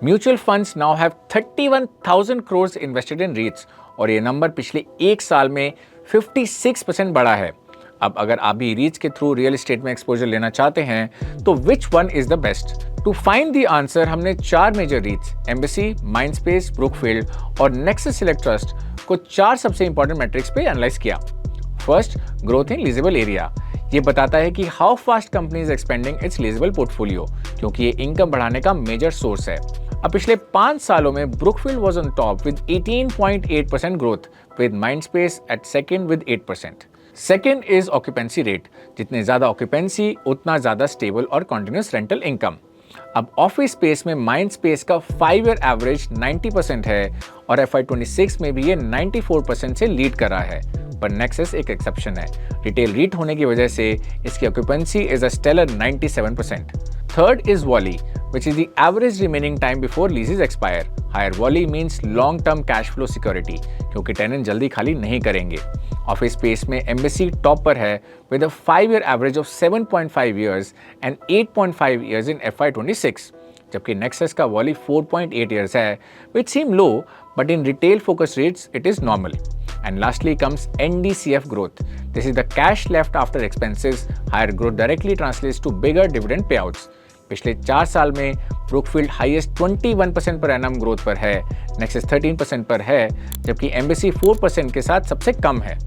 Mutual funds now have 31,000 crores invested in रीट्स और ये number पिछले एक साल में 56% बढ़ा है। अब अगर आप भी रीट्स के थ्रू रियल एस्टेट में एक्सपोजर लेना चाहते हैं तो which one is the best? To find the answer हमने 4 major REITs Embassy, Mindspace, Brookfield और नेक्सस सिलेक्ट ट्रस्ट को 4 सबसे इंपॉर्टेंट मैट्रिक्स पे एनालाइज किया। First, growth in leasable area. ये बताता है कि how fast company is expanding its leasable portfolio, क्योंकि ये इनकम बढ़ाने का मेजर सोर्स है। अब पिछले 5 सालों में Brookfield was on top with 18.8% growth, with Mindspace at second with 8%। Second is occupancy rate. जितने ज्यादा ऑक्यूपेंसी उतना ज्यादा स्टेबल और कंटिन्यूअस रेंटल इनकम। अब ऑफिस स्पेस में माइंडस्पेस का 5 ईयर एवरेज 90% है और FY26 में भी ये 94% से लीड कर रहा है। पर नेक्सस एक एक्सेप्शन है। रिटेल रीट होने की वजह से इसकी occupancy is a stellar 97%। Third is वॉली, which is the average remaining time before leases expire. Higher volley means long term cash flow security, क्योंकि टेनेंट जल्दी खाली नहीं करेंगे। ऑफिस स्पेस में एम्बेसी टॉप पर है with a 5 year average of 7.5 years and 8.5 years in FY26, जबकि nexus का वॉली 4.8 years है, which seem low, but in retail focus rates it is normal. And lastly comes NDCF growth. This is the cash left after expenses. Higher growth directly translates to bigger dividend payouts. पिछले 4 साल में Brookfield highest 21% per annum growth पर है, nexus 13% पर है, जबकि embassy 4% के साथ सबसे कम है।